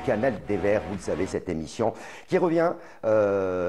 Canal des Verts, vous le savez, cette émission qui revient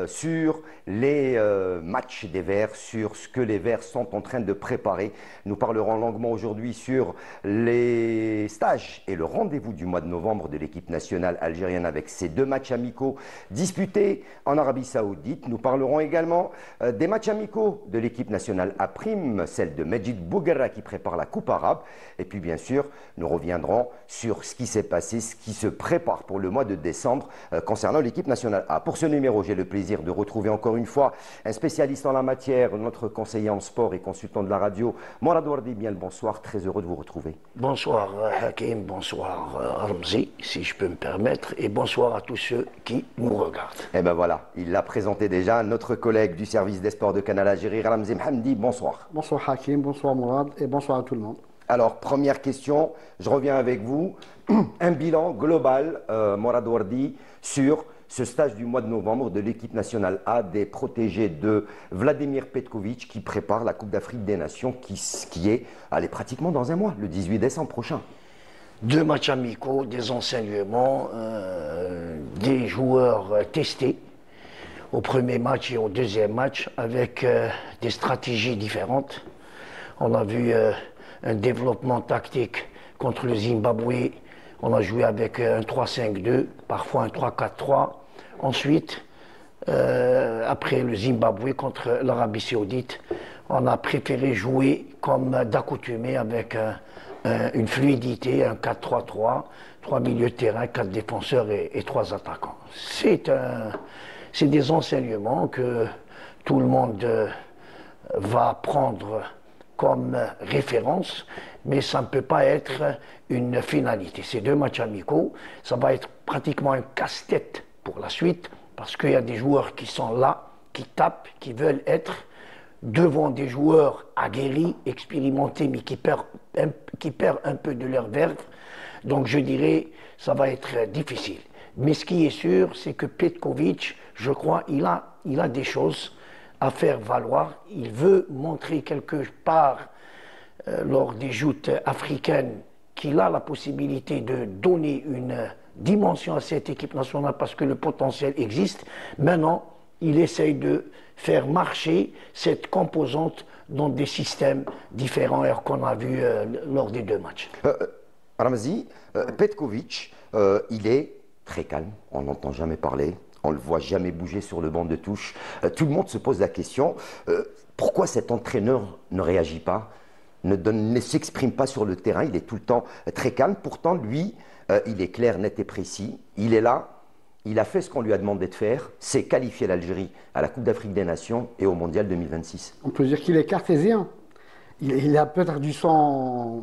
sur les matchs des Verts, sur ce que les Verts sont en train de préparer. Nous parlerons longuement aujourd'hui sur les stages et le rendez-vous du mois de novembre de l'équipe nationale algérienne avec ses deux matchs amicaux disputés en Arabie Saoudite. Nous parlerons également des matchs amicaux de l'équipe nationale A prime, celle de Medjid Bouguerra qui prépare la Coupe arabe. Et puis bien sûr, nous reviendrons sur ce qui s'est passé, ce qui se prépare pour le mois de décembre concernant l'équipe nationale A. Pour ce numéro, j'ai le plaisir de retrouver encore une fois un spécialiste en la matière, notre conseiller en sport et consultant de la radio, Morad Ouardi. Bien le bonsoir, très heureux de vous retrouver. Bonsoir Hakim, bonsoir Ramzi, si je peux me permettre, et bonsoir à tous ceux qui nous regardent. Et ben voilà, il l'a présenté déjà, notre collègue du service des sports de Canal Algérie, Ramzi Mhamdi. Bonsoir. Bonsoir Hakim, bonsoir Morad et bonsoir à tout le monde. Alors, première question, je reviens avec vous. Un bilan global, Morad Ouardi, sur ce stage du mois de novembre de l'équipe nationale A des protégés de Vladimir Petkovic qui prépare la Coupe d'Afrique des Nations qui est pratiquement dans un mois, le 18 décembre prochain. Deux matchs amicaux, des enseignements, des joueurs testés au premier match et au deuxième match avec des stratégies différentes. On a vu un développement tactique contre le Zimbabwe. On a joué avec un 3-5-2, parfois un 3-4-3. Ensuite, après le Zimbabwe contre l'Arabie Saoudite, on a préféré jouer comme d'accoutumé avec une fluidité, un 4-3-3, 3 milieux de terrain, 4 défenseurs et 3 attaquants. C'est des enseignements que tout le monde va prendre comme référence, mais ça ne peut pas être une finalité. Ces deux matchs amicaux, ça va être pratiquement un casse-tête pour la suite, parce qu'il y a des joueurs qui sont là, qui tapent, qui veulent être devant des joueurs aguerris, expérimentés, mais qui perdent un peu de leur verve. Donc je dirais, ça va être difficile. Mais ce qui est sûr, c'est que Petkovic, je crois, il a des choses à faire valoir. Il veut montrer quelque part lors des joutes africaines qu'il a la possibilité de donner une dimension à cette équipe nationale parce que le potentiel existe. Maintenant, il essaye de faire marcher cette composante dans des systèmes différents qu'on a vu lors des deux matchs. Ramzi, Petkovic, il est très calme, on n'entend jamais parler. On ne le voit jamais bouger sur le banc de touche. Tout le monde se pose la question, pourquoi cet entraîneur ne réagit pas, ne s'exprime pas sur le terrain? Il est tout le temps très calme. Pourtant, lui, il est clair, net et précis. Il est là, il a fait ce qu'on lui a demandé de faire, c'est qualifier l'Algérie à la Coupe d'Afrique des Nations et au Mondial 2026. On peut dire qu'il est cartésien. Il a peut-être du sang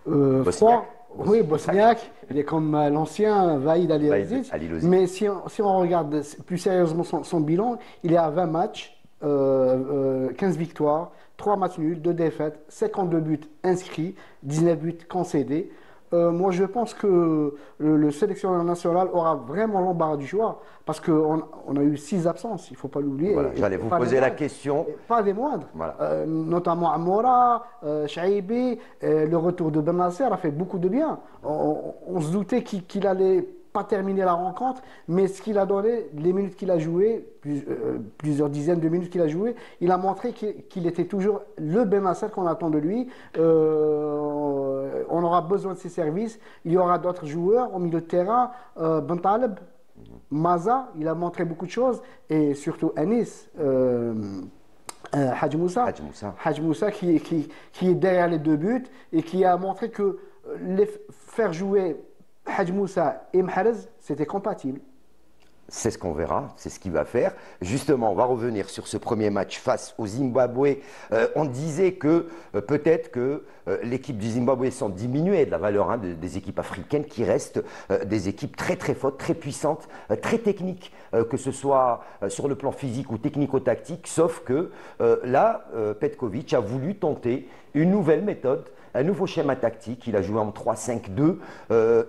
froid. Oui, bosniaque, il est comme l'ancien Vaïd Ali Aziz. Mais si on regarde plus sérieusement son bilan, il est à 20 matchs, 15 victoires, 3 matchs nuls, 2 défaites, 52 buts inscrits, 19 buts concédés. Moi, je pense que le sélectionneur national aura vraiment l'embarras du choix parce qu'on a eu 6 absences, il ne faut pas l'oublier. Voilà, j'allais vous poser la question. Pas des moindres. Voilà. Notamment Amoura, Chaibi, le retour de Ben Nasser a fait beaucoup de bien. On se doutait qu'il allait pas terminer la rencontre, mais ce qu'il a donné, les minutes qu'il a joué, plusieurs dizaines de minutes qu'il a joué, il a montré qu'il était toujours le Ben Nasser qu'on attend de lui. On aura besoin de ses services. Il y aura d'autres joueurs au milieu de terrain. Ben Taleb, Maza, il a montré beaucoup de choses. Et surtout Anis, Hadj Moussa qui est derrière les 2 buts et qui a montré que faire jouer Hadj Moussa et Mahrez, c'était compatible. C'est ce qu'on verra, c'est ce qu'il va faire. Justement, on va revenir sur ce premier match face au Zimbabwe. On disait que peut-être que l'équipe du Zimbabwe sans diminuer de la valeur des équipes africaines qui restent des équipes très très fortes, très puissantes, très techniques, que ce soit sur le plan physique ou technico-tactique. Sauf que là, Petkovic a voulu tenter une nouvelle méthode, un nouveau schéma tactique. Il a joué en 3-5-2,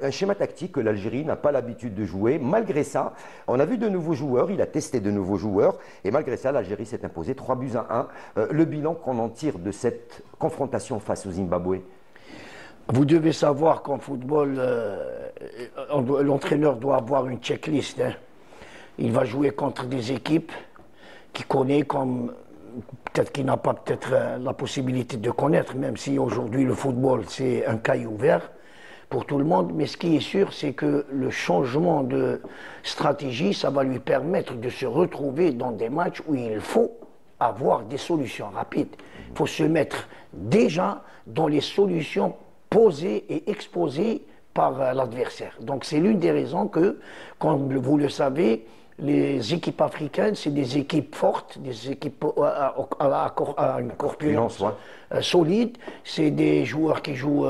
un schéma tactique que l'Algérie n'a pas l'habitude de jouer. Malgré ça, on a vu de nouveaux joueurs, il a testé de nouveaux joueurs, et malgré ça, l'Algérie s'est imposée 3-1. Le bilan qu'on en tire de cette confrontation face au Zimbabwe? Vous devez savoir qu'en football, l'entraîneur doit avoir une checklist. Hein. Il va jouer contre des équipes qu'il connaît comme peut-être qu'il n'a pas peut-être la possibilité de connaître, même si aujourd'hui le football c'est un cahier ouvert pour tout le monde. Mais ce qui est sûr, c'est que le changement de stratégie, ça va lui permettre de se retrouver dans des matchs où il faut avoir des solutions rapides. Il faut se mettre déjà dans les solutions posées et exposées par l'adversaire. Donc c'est l'une des raisons que, comme vous le savez, les équipes africaines, c'est des équipes fortes, des équipes à une corpulence solide. C'est des joueurs qui jouent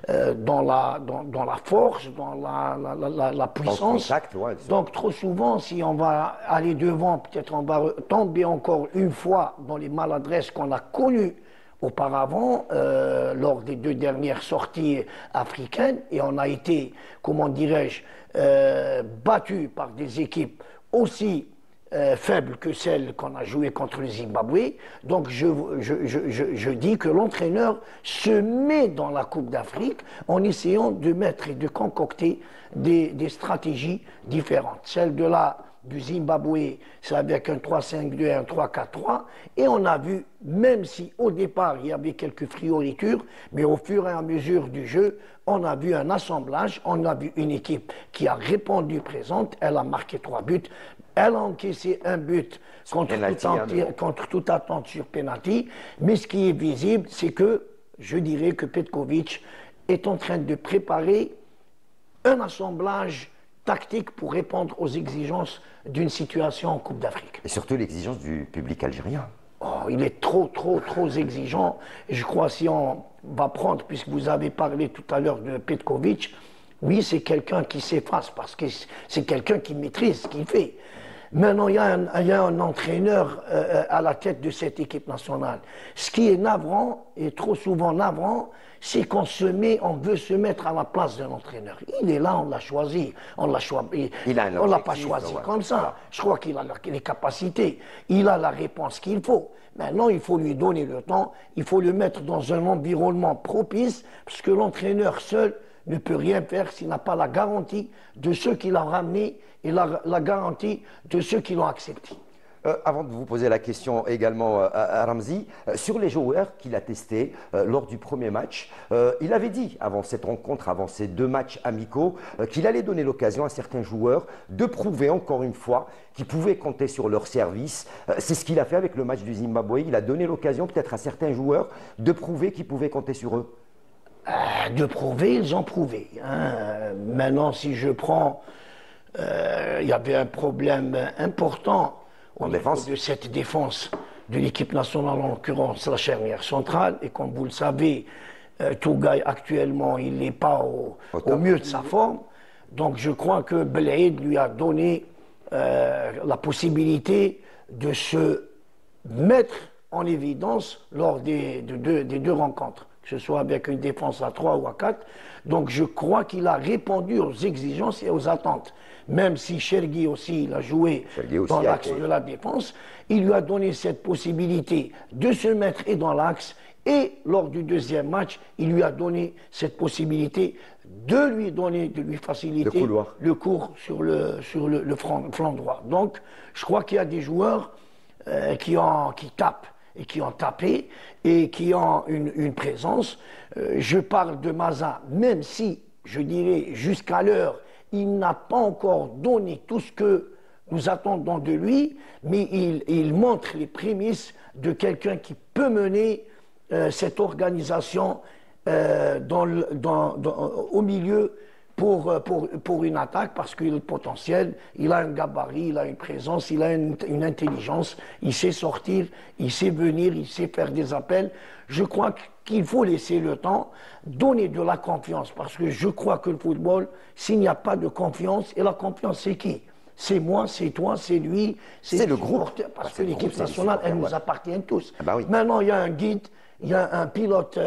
dans la force, dans la puissance. Dans le contact, ouais, donc trop souvent, si on va aller devant, peut-être on va tomber encore une fois dans les maladresses qu'on a connues auparavant, lors des 2 dernières sorties africaines, et on a été, comment dirais-je, battu par des équipes aussi faibles que celles qu'on a jouées contre le Zimbabwe. Donc je dis que l'entraîneur se met dans la Coupe d'Afrique en essayant de mettre et de concocter des stratégies différentes. Celle du Zimbabwe, c'est avec un 3-5-2 et un 3-4-3. Et on a vu, même si au départ il y avait quelques frioritures, mais au fur et à mesure du jeu, on a vu un assemblage, on a vu une équipe qui a répondu présente, elle a marqué 3 buts, elle a encaissé un but contre toute attente sur penalty. Mais ce qui est visible, c'est que, je dirais que Petković est en train de préparer un assemblage tactique pour répondre aux exigences d'une situation en Coupe d'Afrique. Et surtout l'exigence du public algérien. Oh, il est trop exigeant. Et je crois si on va prendre, puisque vous avez parlé tout à l'heure de Petković, oui, c'est quelqu'un qui s'efface parce que c'est quelqu'un qui maîtrise ce qu'il fait. Maintenant, il y a un entraîneur à la tête de cette équipe nationale. Ce qui est navrant, et trop souvent navrant, c'est qu'on veut se mettre à la place d'un entraîneur. Il est là, on l'a choisi. On l'a pas choisi comme ça. Voilà. Je crois qu'il a les capacités. Il a la réponse qu'il faut. Maintenant, il faut lui donner le temps. Il faut le mettre dans un environnement propice, parce que l'entraîneur seul ne peut rien faire s'il n'a pas la garantie de ceux qui l'ont ramené et la garantie de ceux qui l'ont accepté. Avant de vous poser la question également à Ramzi, sur les joueurs qu'il a testés lors du premier match, il avait dit avant cette rencontre, avant ces 2 matchs amicaux, qu'il allait donner l'occasion à certains joueurs de prouver encore une fois qu'ils pouvaient compter sur leur service. C'est ce qu'il a fait avec le match du Zimbabwe. Il a donné l'occasion peut-être à certains joueurs de prouver qu'ils pouvaient compter sur eux. De prouver, ils ont prouvé. Hein. Maintenant, si je prends, il y avait un problème important au niveau de cette défense de l'équipe nationale, en l'occurrence la charnière centrale. Et comme vous le savez, Tougaï actuellement, il n'est pas au mieux de sa forme. Donc je crois que Belaïd lui a donné la possibilité de se mettre en évidence lors des 2 rencontres, que ce soit avec une défense à 3 ou à 4. Donc je crois qu'il a répondu aux exigences et aux attentes. Même si Chergui aussi, il a joué dans l'axe de la défense, il lui a donné cette possibilité de se mettre dans l'axe. Et lors du 2e match, il lui a donné cette possibilité de lui faciliter le cours sur le flanc droit. Donc je crois qu'il y a des joueurs qui tapent et qui ont tapé et qui ont une présence. Je parle de Maza, même si, je dirais, jusqu'à l'heure, il n'a pas encore donné tout ce que nous attendons de lui, mais il montre les prémices de quelqu'un qui peut mener cette organisation au milieu pour une attaque, parce qu'il a le potentiel, il a un gabarit, il a une présence, il a une intelligence, il sait sortir, il sait venir, il sait faire des appels. Je crois qu'il faut laisser le temps, donner de la confiance, parce que je crois que le football, s'il n'y a pas de confiance, et la confiance c'est qui? C'est moi, c'est toi, c'est lui, c'est le groupe. Parce que l'équipe nationale, elle nous appartient tous. Ah bah oui. Maintenant, il y a un guide, il y a un pilote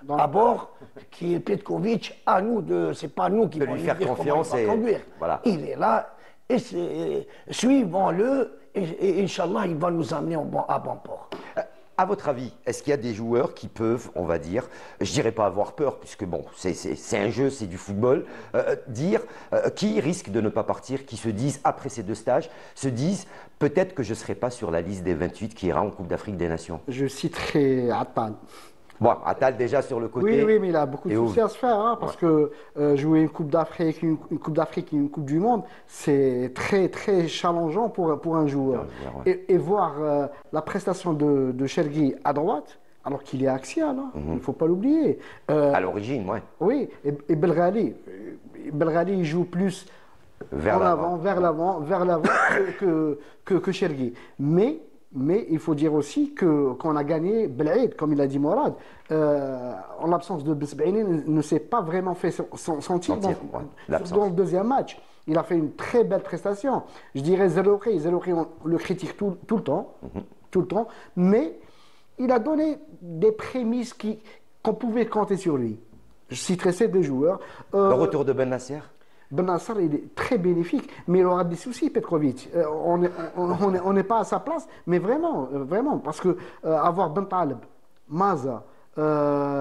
à bord qui est Petković. À nous c'est pas nous qui allons lui faire confiance et conduire. Voilà. Il est là et suivons-le et Inch'Allah, il va nous amener à bon port. À votre avis, est-ce qu'il y a des joueurs qui peuvent, on va dire, je dirais pas avoir peur, puisque bon, c'est un jeu, c'est du football, qui risquent de ne pas partir, qui se disent, après ces 2 stages, se disent, peut-être que je ne serai pas sur la liste des 28 qui ira en Coupe d'Afrique des Nations. Je citerai Attal. Bon, Attal déjà sur le côté. Oui, mais il a beaucoup de soucis à se faire, hein, parce que jouer une Coupe d'Afrique, une Coupe d'Afrique et une Coupe du Monde, c'est très, très challengeant pour un joueur. Et voir la prestation de Cherki à droite, alors qu'il est axial, hein, il ne faut pas l'oublier. À l'origine, ouais. Oui, et Belghali, il joue plus vers l'avant que Cherki. Mais il faut dire aussi qu'on a gagné Belaïd, comme il a dit Morad, en l'absence de Besbaini, ne s'est pas vraiment fait sentir dans le 2e match. Il a fait une très belle prestation. Je dirais Zerouki, on le critique tout le temps, mais il a donné des prémices qu'on pouvait compter sur lui. Je citerai ces 2 joueurs. Le retour de Ben Nasser. Ben Nasser, il est très bénéfique, mais il aura des soucis, Petrovic. On n'est pas à sa place, mais vraiment, parce que avoir Ben Taleb, Maza,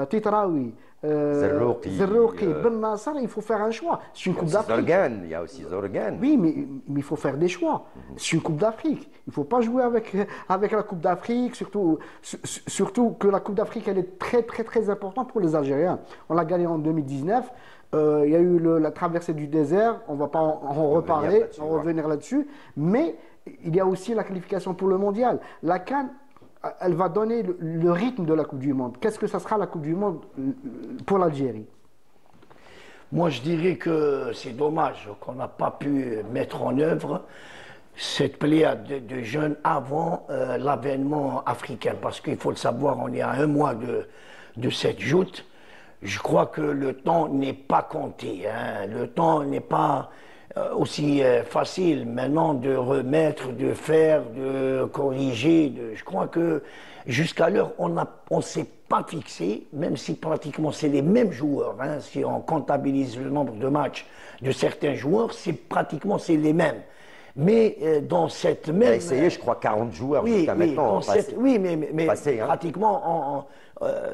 Titraoui, Zerouki, Ben Nasser, il faut faire un choix. C'est une Coupe d'Afrique. Il y a aussi Zorgan. Oui, mais il faut faire des choix. C'est une Coupe d'Afrique. Il ne faut pas jouer avec la Coupe d'Afrique, surtout que la Coupe d'Afrique, elle est très, très, très importante pour les Algériens. On l'a gagnée en 2019. Il y a eu la traversée du désert, on ne va pas en reparler, revenir là-dessus, mais il y a aussi la qualification pour le mondial. La CAN, elle va donner le rythme de la Coupe du Monde. Qu'est-ce que ça sera la Coupe du Monde pour l'Algérie? Moi, je dirais que c'est dommage qu'on n'a pas pu mettre en œuvre cette pléiade de jeunes avant l'avènement africain, parce qu'il faut le savoir, on est à 1 mois de cette joute. Je crois que le temps n'est pas compté. Hein. Le temps n'est pas aussi facile maintenant de remettre, de faire, de corriger. Je crois que jusqu'à l'heure, on ne s'est pas fixé, même si pratiquement c'est les mêmes joueurs. Hein. Si on comptabilise le nombre de matchs de certains joueurs, c'est les mêmes. Mais dans cette même... On a essayé, je crois, 40 joueurs jusqu'à maintenant. Mais pratiquement,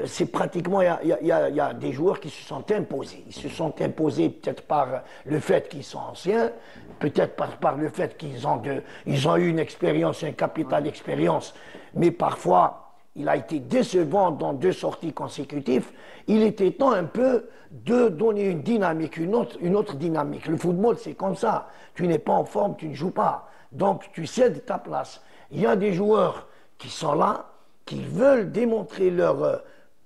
c'est pratiquement, il y a des joueurs qui se sont imposés. Ils se sont imposés peut-être par le fait qu'ils sont anciens, peut-être par le fait qu'ils ont eu une expérience, un capital d'expérience, mais parfois... Il a été décevant dans 2 sorties consécutives. Il était temps un peu de donner une dynamique, une autre dynamique. Le football, c'est comme ça. Tu n'es pas en forme, tu ne joues pas. Donc, tu cèdes ta place. Il y a des joueurs qui sont là, qui veulent démontrer leur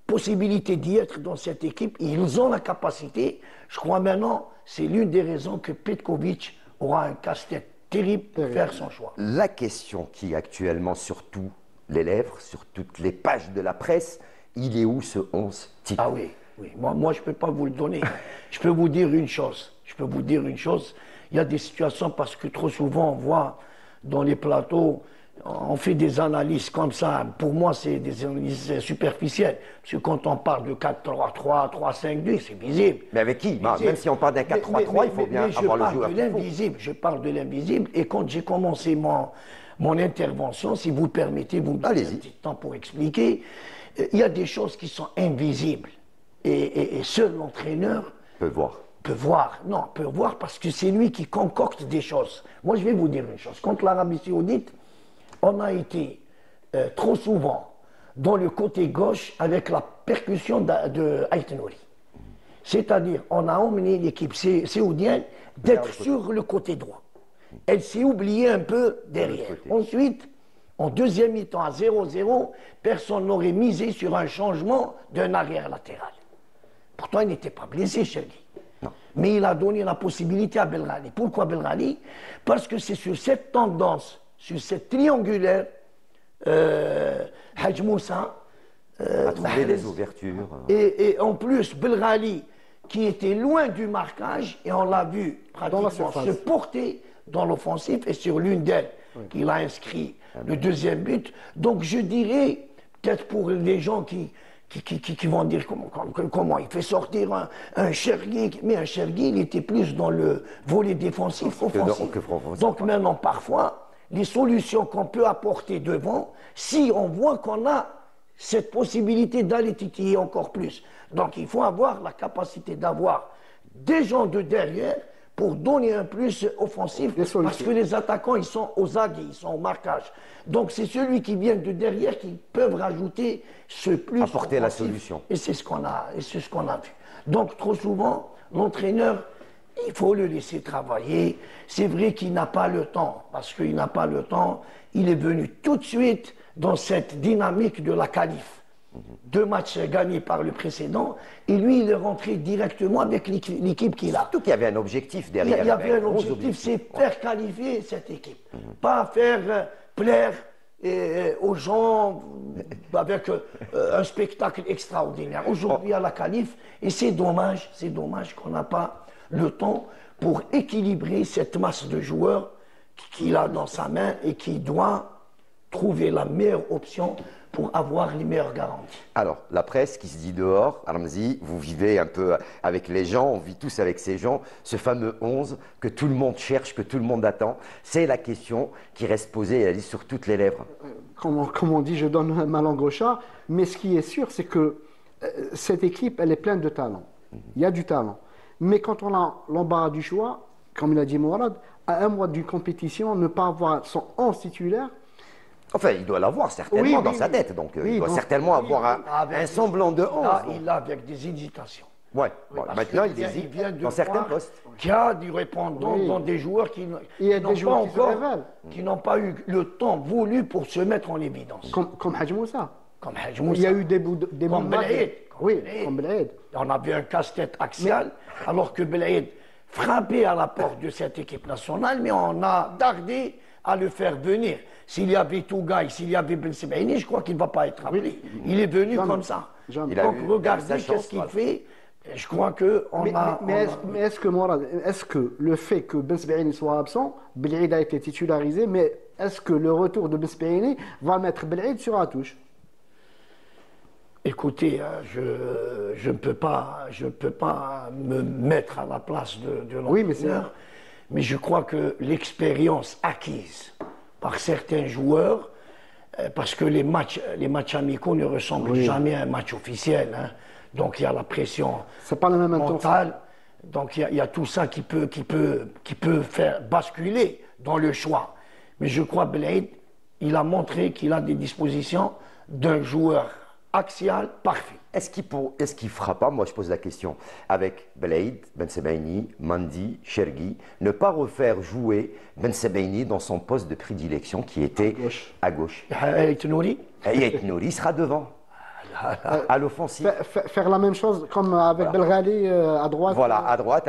possibilité d'y être dans cette équipe. Ils ont la capacité. Je crois maintenant, c'est l'une des raisons que Petkovic aura un casse-tête terrible pour faire son choix. La question qui actuellement surtout les lèvres, sur toutes les pages de la presse, il est où ce 11 type? Ah oui. Moi je ne peux pas vous le donner. Je peux vous dire une chose. Il y a des situations parce que trop souvent on voit dans les plateaux, on fait des analyses comme ça. Pour moi, c'est des analyses superficielles. Parce que quand on parle de 4-3-3, 3-5-2, c'est visible. Mais avec qui? Même si on parle d'un 4-3-3, il faut bien avoir le joueur. Je parle de l'invisible. Et quand j'ai commencé mon intervention, si vous permettez, vous me donnez un petit temps pour expliquer. Il y a des choses qui sont invisibles. Et seul l'entraîneur peut voir. Peut voir parce que c'est lui qui concocte des choses. Moi, je vais vous dire une chose. Contre l'Arabie Saoudite, on a été trop souvent dans le côté gauche avec la percussion de Ait Nouri. C'est-à-dire, on a emmené l'équipe saoudienne d'être sur le côté droit. Elle s'est oubliée un peu derrière. Ensuite, en deuxième mi-temps à 0-0, personne n'aurait misé sur un changement d'un arrière latéral. Pourtant, il n'était pas blessé, Cherki. Mais il a donné la possibilité à Belghali. Pourquoi Belghali? Parce que c'est sur cette tendance, sur cette triangulaire, Hadj Moussa a trouvé des ouvertures. Et en plus, Belghali, qui était loin du marquage, et on l'a vu pratiquement se porter dans l'offensive, et sur l'une d'elles, il a inscrit le deuxième but. Donc je dirais, peut-être pour les gens qui vont dire comment il fait sortir un Cherki, mais un Cherki, il était plus dans le volet défensif, offensif. Donc maintenant, parfois, les solutions qu'on peut apporter devant, si on voit qu'on a cette possibilité d'aller titiller encore plus. Donc il faut avoir la capacité d'avoir des gens de derrière pour donner un plus offensif, parce que les attaquants, ils sont aux aguets, ils sont au marquage. Donc c'est celui qui vient de derrière qui peut rajouter ce plus apporter offensif. La solution. Et c'est ce qu'on a vu. Donc trop souvent, l'entraîneur, il faut le laisser travailler. C'est vrai qu'il n'a pas le temps, parce qu'il n'a pas le temps. Il est venu tout de suite dans cette dynamique de la qualif. 2 matchs gagnés par le précédent, et lui, il est rentré directement avec l'équipe qu'il a. Surtout qu'il y avait un objectif derrière. Il y avait un objectif, c'est faire qualifier cette équipe. Pas faire plaire aux gens avec un spectacle extraordinaire. Aujourd'hui, à la qualif, et c'est dommage qu'on n'a pas le temps pour équilibrer cette masse de joueurs qu'il a dans sa main et qui doit trouver la meilleure option pour avoir les meilleures garanties. Alors, la presse qui se dit dehors, Ramzi, vous vivez un peu avec les gens, on vit tous avec ces gens, ce fameux 11 que tout le monde cherche, que tout le monde attend, c'est la question qui reste posée, elle est sur toutes les lèvres. Comme on dit, je donne ma langue au chat, mais ce qui est sûr, c'est que cette équipe, elle est pleine de talent. Il y a du talent. Mais quand on a l'embarras du choix, comme il a dit Mourad, à un mois d'une compétition, ne pas avoir son 11 titulaire. Enfin, il doit l'avoir certainement dans sa tête, donc il doit certainement avoir un semblant de 11. Il l'a avec des hésitations. Ouais, voilà. Maintenant il hésite dans certains postes. Qui a du répondant dans des joueurs qui n'ont pas eu le temps voulu pour se mettre en évidence. Comme Hadj Moussa. Il y a eu des bouts de Belhaïd. Oui, comme Belhaïd. On avait un casse-tête axial, alors que Belhaïd frappait à la porte de cette équipe nationale, mais on a tardé à le faire venir. S'il y avait Tougaï, s'il y avait Ben Sebaini, je crois qu'il ne va pas être appelé. Il est venu comme ça. Donc regardez qu'est-ce qu'il fait. Je crois qu'on a... Mais est-ce que le fait que Ben Sebaini soit absent, Belhaïd a été titularisé, mais est-ce que le retour de Ben Sebaini va mettre Belhaïd sur la touche? Écoutez, je ne peux pas me mettre à la place de l'entraîneur, mais je crois que l'expérience acquise par certains joueurs, parce que les matchs amicaux ne ressemblent jamais à un match officiel, hein. Donc il y a la pression mentale, donc il y a tout ça qui peut faire basculer dans le choix. Mais je crois que Belhaïd, il a montré qu'il a des dispositions d'un joueur axial parfait. Est-ce qu'il ne fera pas, moi je pose la question, avec Belhaïd, Ben Sebaini, Mandi, Chergui, ne pas refaire jouer Ben Sebaini dans son poste de prédilection qui était à gauche. Hayat Nouri sera devant, à l'offensive. Faire la même chose comme avec Belghali à droite. Voilà, à droite,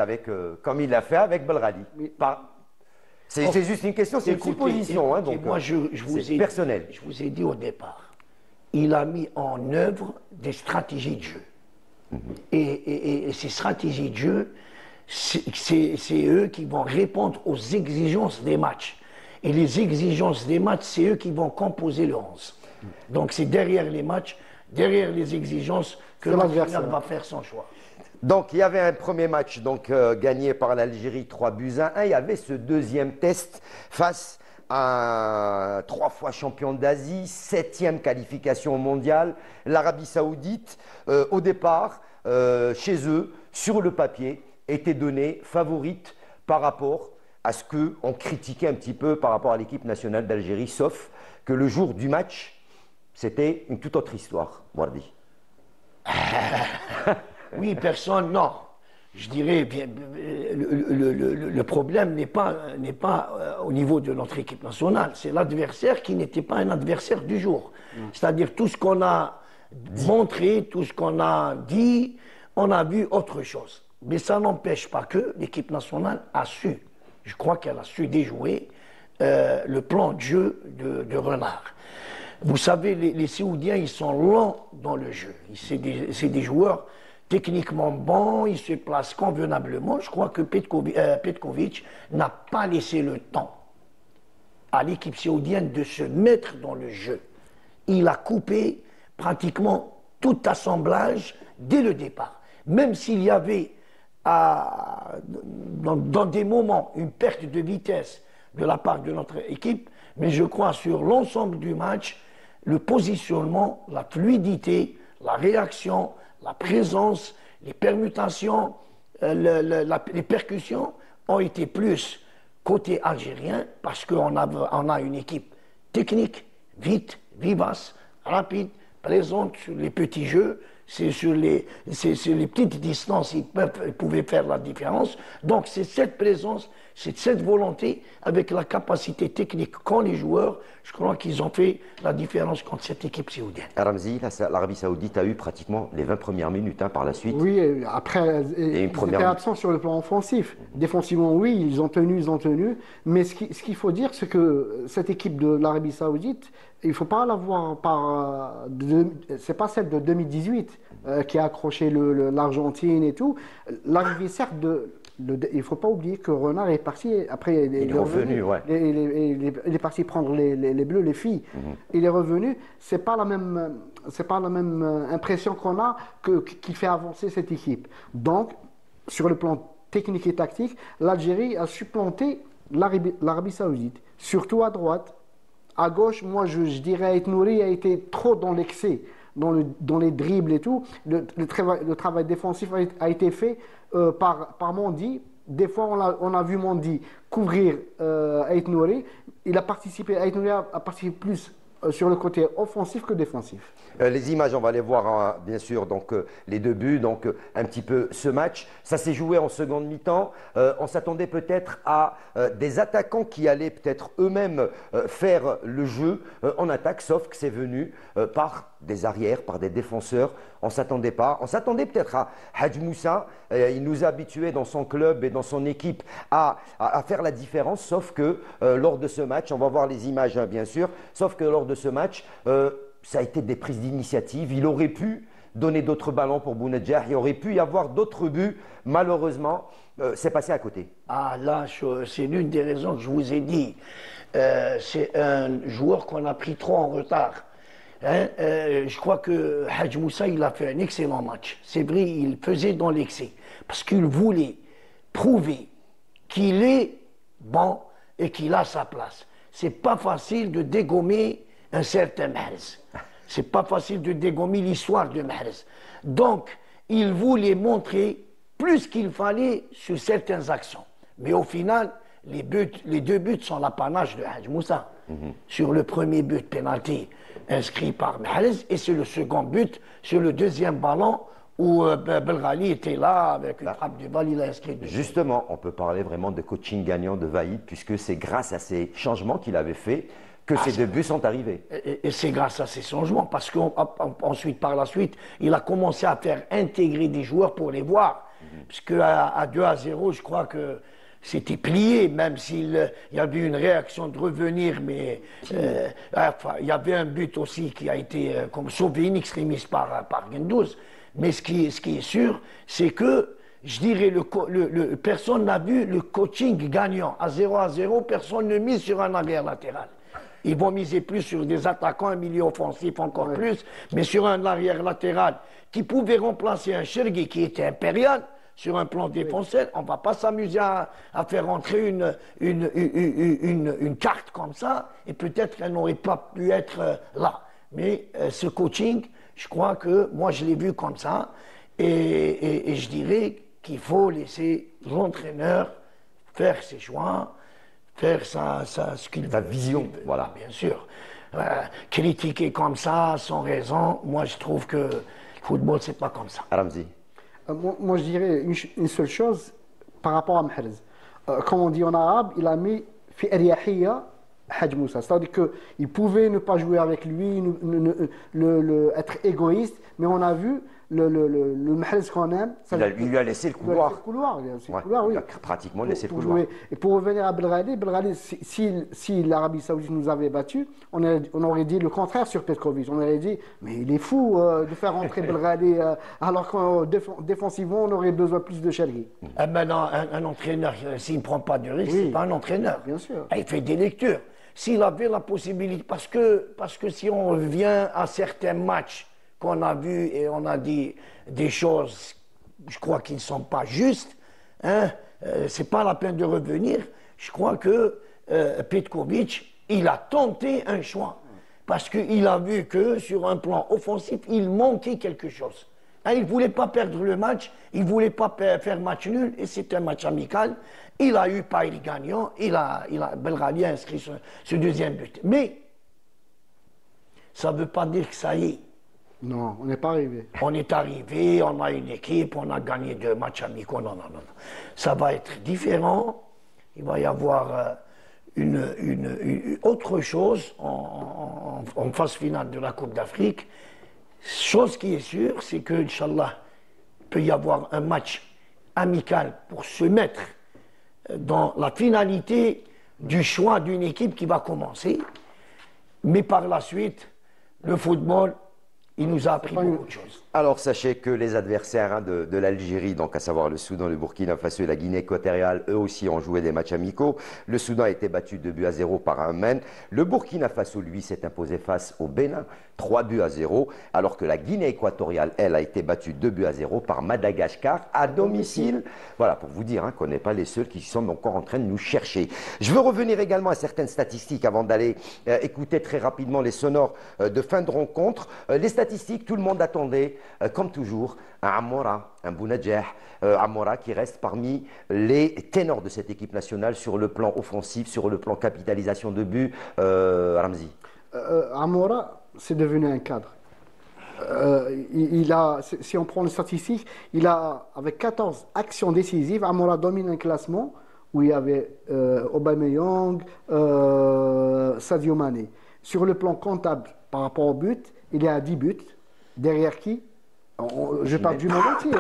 comme il l'a fait avec Belghali. C'est juste une question, c'est une supposition. Hein, donc, moi, je vous ai personnel. Je vous ai dit au départ, il a mis en œuvre des stratégies de jeu. Et ces stratégies de jeu, c'est eux qui vont répondre aux exigences des matchs. Et les exigences des matchs, c'est eux qui vont composer le 11. Donc c'est derrière les matchs, derrière les exigences, que l'entraîneur va faire son choix. Donc il y avait un premier match gagné par l'Algérie 3-1. Il y avait ce deuxième test face à 3 fois champion d'Asie, 7e qualification mondiale, l'Arabie Saoudite, au départ, chez eux, sur le papier, était donnée favorite par rapport à ce qu'on critiquait un petit peu par rapport à l'équipe nationale d'Algérie, sauf que le jour du match, c'était une toute autre histoire, Wardi. Oui, personne, non. Je dirais, le problème n'est pas au niveau de notre équipe nationale. C'est l'adversaire qui n'était pas un adversaire du jour. C'est-à-dire tout ce qu'on a montré, tout ce qu'on a dit, on a vu autre chose. Mais ça n'empêche pas que l'équipe nationale a su, je crois qu'elle a su déjouer le plan de jeu de Renard. Vous savez, les Saoudiens, ils sont lents dans le jeu. C'est des joueurs techniquement bons, ils se placent convenablement. Je crois que Petkovic n'a pas laissé le temps à l'équipe saoudienne de se mettre dans le jeu. Il a coupé pratiquement tout assemblage dès le départ. Même s'il y avait dans des moments une perte de vitesse de la part de notre équipe, mais je crois sur l'ensemble du match, le positionnement, la fluidité, la réaction, la présence, les permutations, les percussions ont été plus côté algérien parce qu'on a une équipe technique, vite, vivace, rapide, présente sur les petits jeux. C'est sur les petites distances ils pouvaient faire la différence. Donc c'est cette présence, c'est cette volonté avec la capacité technique qu'ont les joueurs, je crois qu'ils ont fait la différence contre cette équipe saoudienne. Ramzi, l'Arabie Saoudite a eu pratiquement les 20 premières minutes par la suite. Oui, après, ils étaient absents sur le plan offensif. Défensivement, oui, ils ont tenu. Mais ce qu'il faut dire, c'est que cette équipe de l'Arabie Saoudite, il ne faut pas la voir c'est pas celle de 2018 qui a accroché l'Argentine et tout. L'arrivée, certes, il ne faut pas oublier que Renard est parti, après il est revenu, ouais. Il est parti prendre les Bleus, les filles. Il est revenu, c'est pas la même impression qu'on a qui fait avancer cette équipe. Donc, sur le plan technique et tactique, l'Algérie a supplanté l'Arabie Saoudite, surtout à droite. À gauche, moi je dirais Ait Nouri a été trop dans l'excès, dans les dribbles et tout. Le travail défensif a été fait par Mendy. Des fois, on a vu Mendy couvrir Ait Nouri. Ait Nouri a participé plus sur le côté offensif que défensif. Les images, on va les voir, bien sûr, donc les deux buts, donc un petit peu ce match. Ça s'est joué en seconde mi-temps. On s'attendait peut-être à des attaquants qui allaient peut-être eux-mêmes faire le jeu en attaque, sauf que c'est venu par des arrières, par des défenseurs. On ne s'attendait pas. On s'attendait peut-être à Hadj Moussa. Il nous a habitués dans son club et dans son équipe à faire la différence, sauf que lors de ce match, on va voir les images bien sûr, sauf que lors de ce match, ça a été des prises d'initiative. Il aurait pu donner d'autres ballons pour Bounedjah. Il aurait pu y avoir d'autres buts. Malheureusement, c'est passé à côté. Ah là, c'est l'une des raisons que je vous ai dit. C'est un joueur qu'on a pris trop en retard. Je crois que Hadj Moussa, il a fait un excellent match. C'est vrai, il faisait dans l'excès. Parce qu'il voulait prouver qu'il est bon et qu'il a sa place. C'est pas facile de dégommer un certain Mahrez. C'est pas facile de dégommer l'histoire de Mahrez. Donc, il voulait montrer plus qu'il fallait sur certaines actions. Mais au final, les deux buts sont l'apanage de Hadj Moussa. Sur le premier but, pénalty inscrit par Mahrez, et sur le second but, sur le deuxième ballon, où Belghali était là, avec une frappe du bal, il a inscrit. Justement, on peut parler vraiment de coaching gagnant de Vaïd, puisque c'est grâce à ces changements qu'il avait fait que ces deux buts sont arrivés. Et c'est grâce à ces changements, parce qu'ensuite, par la suite, il a commencé à faire intégrer des joueurs pour les voir. Puisque à 2-0, je crois que c'était plié, même s'il y avait une réaction de revenir, mais il y avait un but aussi qui a été comme sauvé in extremis par Guendouzi. Mais ce qui est sûr, c'est que, je dirais, personne n'a vu le coaching gagnant. À 0-0, personne ne mise sur un arrière latéral. Ils vont miser plus sur des attaquants, un milieu offensif encore plus, mais sur un arrière latéral qui pouvait remplacer un Chergui qui était impérial. Sur un plan défensif, on ne va pas s'amuser à faire entrer une carte comme ça, et peut-être qu'elle n'aurait pas pu être là. Mais ce coaching, je crois que moi je l'ai vu comme ça, et je dirais qu'il faut laisser l'entraîneur faire ses choix, faire ce qu'il veut. Sa vision, voilà. Bien sûr. Critiquer comme ça, sans raison, moi je trouve que le football, c'est pas comme ça. Ramzi. Moi, je dirais une seule chose par rapport à Mahrez. Comme on dit en arabe, il a mis fi ariyahiya Hadj Moussa. C'est-à-dire qu'il pouvait ne pas jouer avec lui, être égoïste, mais on a vu le Mahrez qu'on aime. Il lui a laissé le couloir. Oui. Il a pratiquement laissé le couloir. Et pour revenir à Belghali, si l'Arabie Saoudite nous avait battus, on aurait dit le contraire sur Petkovic. On aurait dit, mais il est fou de faire rentrer Belghali alors que défensivement, on aurait besoin plus de Chergui. Maintenant, un entraîneur, s'il ne prend pas de risque, c'est pas un entraîneur. Bien sûr. Il fait des lectures. S'il avait la possibilité, parce que si on revient à certains matchs qu'on a vus et on a dit des choses, je crois qu'ils ne sont pas justes, c'est pas la peine de revenir. Je crois que Petkovic, il a tenté un choix. parce qu'il a vu que sur un plan offensif, il manquait quelque chose. Hein, il ne voulait pas perdre le match, il ne voulait pas faire match nul, et c'est un match amical. Il a eu Paris gagnant, Belghali a inscrit ce deuxième but. Mais ça ne veut pas dire que ça y est. Non, on n'est pas arrivé. On est arrivé, on a une équipe, on a gagné 2 matchs amicaux. Non. Ça va être différent. Il va y avoir une autre chose en phase finale de la Coupe d'Afrique. Chose qui est sûre, c'est que, Inch'Allah, il peut y avoir un match amical pour se mettre dans la finalité du choix d'une équipe qui va commencer. Mais par la suite, le football, il nous a appris beaucoup de choses. Alors sachez que les adversaires de l'Algérie, donc à savoir le Soudan, le Burkina Faso et la Guinée équatoriale, eux aussi ont joué des matchs amicaux. Le Soudan a été battu 2-0 par un men. Le Burkina Faso, lui, s'est imposé face au Bénin, 3-0, alors que la Guinée équatoriale, elle, a été battue 2-0 par Madagascar à domicile. Voilà, pour vous dire qu'on n'est pas les seuls qui sont encore en train de nous chercher. Je veux revenir également à certaines statistiques avant d'aller écouter très rapidement les sonores de fin de rencontre. Les statistiques, tout le monde attendait, comme toujours, un Amora, un Bounadjah, Amora qui reste parmi les ténors de cette équipe nationale sur le plan offensif, sur le plan capitalisation de but. Ramzi. Amora, c'est devenu un cadre. Si on prend les statistiques, avec 14 actions décisives, Amora domine un classement où il y avait Aubameyang, Sadio Mané. Sur le plan comptable, par rapport au but, il est à 10 buts. Derrière qui? Je parle du monde entier.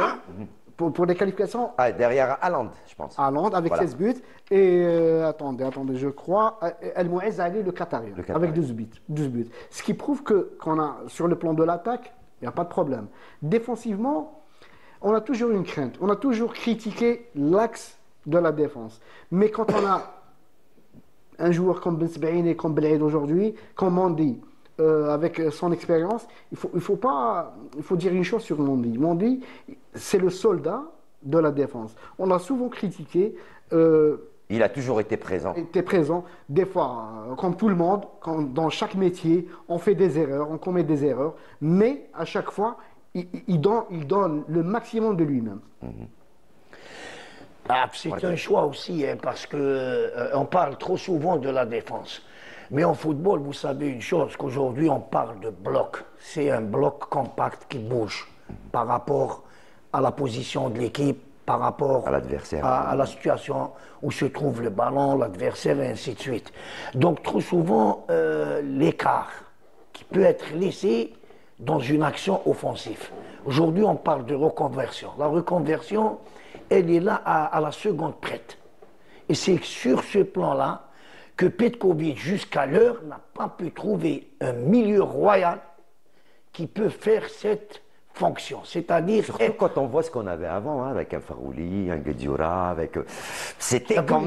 Pour les qualifications. Derrière Haaland, je pense. Haaland avec 16 buts. Et attendez, je crois. El Mouez Ali, le Qatarien, avec 12 buts. Ce qui prouve qu'on a, sur le plan de l'attaque, il n'y a pas de problème. Défensivement, on a toujours une crainte. On a toujours critiqué l'axe de la défense. Mais quand on a un joueur comme Ben Sebaïn et comme Belhaid aujourd'hui, comme Mendy, avec son expérience, il faut dire une chose sur Mendy. Mendy, c'est le soldat de la défense. On l'a souvent critiqué. Il a toujours été présent. Des fois, comme tout le monde, dans chaque métier, on fait des erreurs, on commet des erreurs, mais à chaque fois, il donne le maximum de lui-même. C'est un choix aussi, parce qu'on parle trop souvent de la défense. Mais en football, vous savez une chose, qu'aujourd'hui on parle de bloc. C'est un bloc compact qui bouge par rapport à la position de l'équipe, par rapport à l'adversaire, à la situation où se trouve le ballon, l'adversaire, et ainsi de suite. Donc trop souvent, l'écart qui peut être laissé dans une action offensive. Aujourd'hui, on parle de reconversion. La reconversion, elle est là à la seconde prête. Et c'est sur ce plan-là que Petkovic, jusqu'à l'heure, n'a pas pu trouver un milieu royal qui peut faire cette fonction. C'est-à-dire... Surtout quand on voit ce qu'on avait avant, avec un Farouli, un Guedioura, c'était quand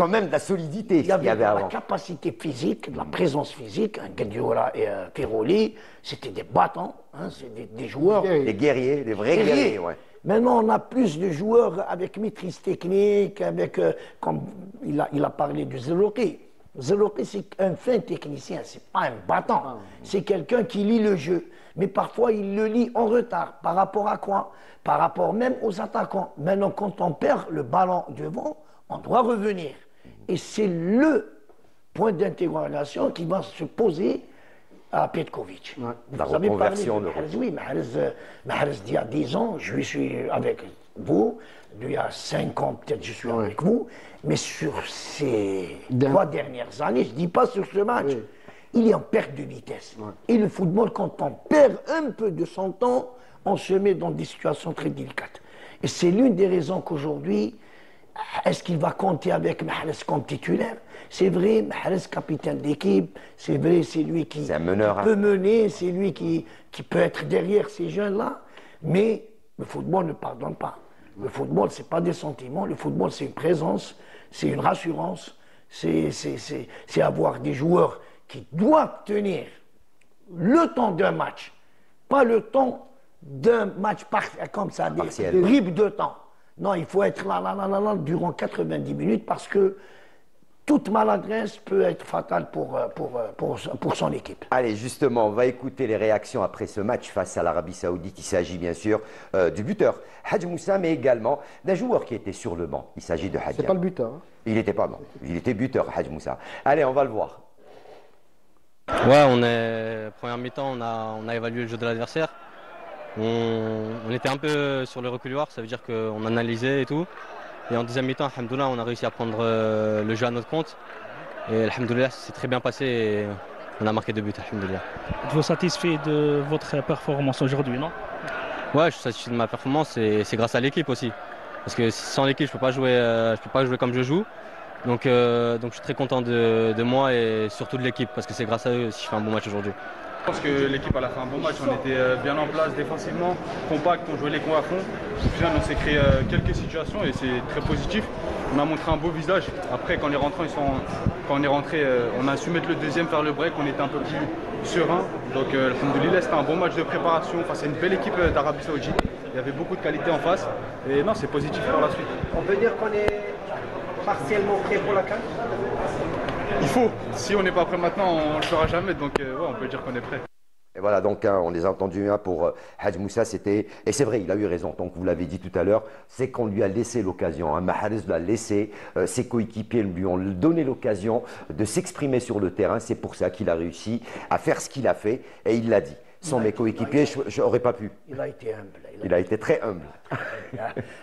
même de la solidité. Il y avait la capacité physique, de la présence physique, un Guedioura et un Farouli, c'était des battants, c'est des joueurs... Des guerriers, des vrais guerriers, ouais. Maintenant, on a plus de joueurs avec maîtrise technique, comme il a parlé de Zerouki. Zerouki, c'est un fin technicien, c'est pas un battant. C'est quelqu'un qui lit le jeu. Mais parfois, il le lit en retard. Par rapport à quoi? Par rapport même aux attaquants. Maintenant, quand on perd le ballon devant, on doit revenir. Et c'est le point d'interrogation qui va se poser à Petkovic. La reconversion de Mahrez. Oui, Mahrez, il y a 10 ans, je suis avec vous. Il y a 5 ans, peut-être, je suis avec vous. Mais sur ces 3 dernières années, je ne dis pas sur ce match, il est en perte de vitesse. Et le football, quand on perd un peu de son temps, on se met dans des situations très délicates. Et c'est l'une des raisons qu'aujourd'hui, est-ce qu'il va compter avec Mahrez comme titulaire? C'est vrai, Mahrez, capitaine d'équipe, c'est vrai, c'est lui qui peut mener, c'est lui qui peut être derrière ces jeunes-là. Mais le football ne pardonne pas. Le football, ce n'est pas des sentiments. Le football, c'est une présence, c'est une rassurance, c'est avoir des joueurs qui doivent tenir le temps d'un match, pas le temps d'un match comme ça, des bribes de temps. Non, il faut être là, durant 90 minutes parce que toute maladresse peut être fatale pour son équipe. Allez, justement, on va écouter les réactions après ce match face à l'Arabie Saoudite. Il s'agit bien sûr du buteur Hadj Moussa, mais également d'un joueur qui était sur le banc. Il s'agit de Hadj. C'est pas le buteur. Hein. Il n'était pas bon. Il était buteur, Hadj Moussa. Allez, on va le voir. Ouais, première mi-temps, on a évalué le jeu de l'adversaire. On était un peu sur le reculoir, ça veut dire qu'on analysait et tout. Et en deuxième mi-temps, alhamdoulilah, on a réussi à prendre le jeu à notre compte. Et alhamdoulilah, c'est très bien passé et on a marqué 2 buts, alhamdoulilah. Êtes-vous satisfait de votre performance aujourd'hui, non? Ouais, je suis satisfait de ma performance et c'est grâce à l'équipe aussi. Parce que sans l'équipe, je peux pas jouer comme je joue. Donc je suis très content de moi et surtout de l'équipe parce que c'est grâce à eux si je fais un bon match aujourd'hui. Je pense que l'équipe a fait un bon match, on était bien en place défensivement, compact, on jouait les coins à fond. Au final, on s'est créé quelques situations et c'est très positif. On a montré un beau visage. Après, quand on est rentré, on a su mettre le deuxième, faire le break, on était un peu plus serein. Donc, alhamdoulilah, c'était un bon match de préparation face à une belle équipe d'Arabie Saoudite. Il y avait beaucoup de qualité en face et non, c'est positif pour la suite. On peut dire qu'on est partiellement prêt pour la CAN? Il faut. Si on n'est pas prêt maintenant, on ne le fera jamais. Donc, ouais, on peut dire qu'on est prêt. Et voilà, donc on les a entendus pour Hadj Moussa, c'était, et c'est vrai, il a eu raison, donc vous l'avez dit tout à l'heure, c'est qu'on lui a laissé l'occasion, Mahrez l'a laissé, ses coéquipiers lui ont donné l'occasion de s'exprimer sur le terrain, c'est pour ça qu'il a réussi à faire ce qu'il a fait, et il l'a dit. Sans mes coéquipiers, je n'aurais pas pu. Il a été humble. Il a été très humble.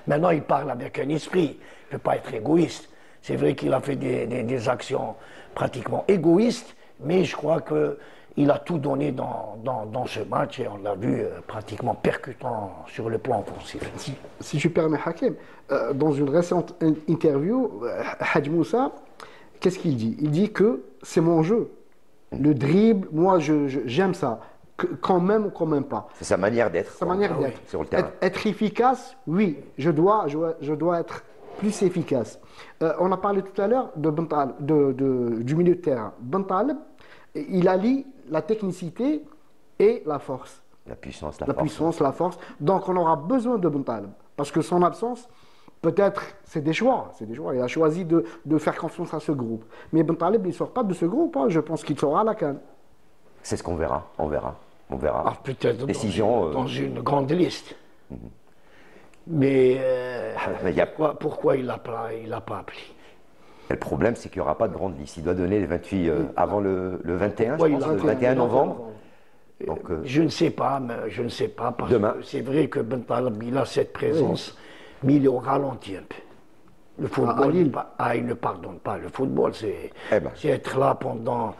Maintenant, il parle avec un esprit, il ne peut pas être égoïste. C'est vrai qu'il a fait des actions pratiquement égoïstes, mais je crois qu'il a tout donné dans ce match et on l'a vu pratiquement percutant sur le plan offensif. Si tu permets, Hakim, dans une récente interview, Hadj Moussa, qu'est-ce qu'il dit? Il dit que c'est mon jeu. Le dribble, moi j'aime ça. Quand même ou quand même pas. C'est sa manière d'être. Sa manière d'être. Sur le terrain. Être efficace, oui, je dois être plus efficace. On a parlé tout à l'heure du milieu de terrain. Ben Taleb, il allie la technicité et la force. La puissance, la force. Donc on aura besoin de Ben Taleb. Parce que son absence, peut-être, c'est des choix. Il a choisi de faire confiance à ce groupe. Mais Ben Taleb, il ne sort pas de ce groupe. Hein. Je pense qu'il sera à la CAN. C'est ce qu'on verra. On verra. Ah, peut-être décision dans une grande liste. Mais pourquoi il l'a pas appelé? Le problème, c'est qu'il n'y aura pas de grande liste. Il doit donner les 28 avant le 21, je pense, le 21 novembre. Donc, je ne sais pas, parce demain. Que c'est vrai que Ben Taleb, il a cette présence, mais il est au ralenti un peu. Le football, il ne pardonne pas. Le football, c'est être là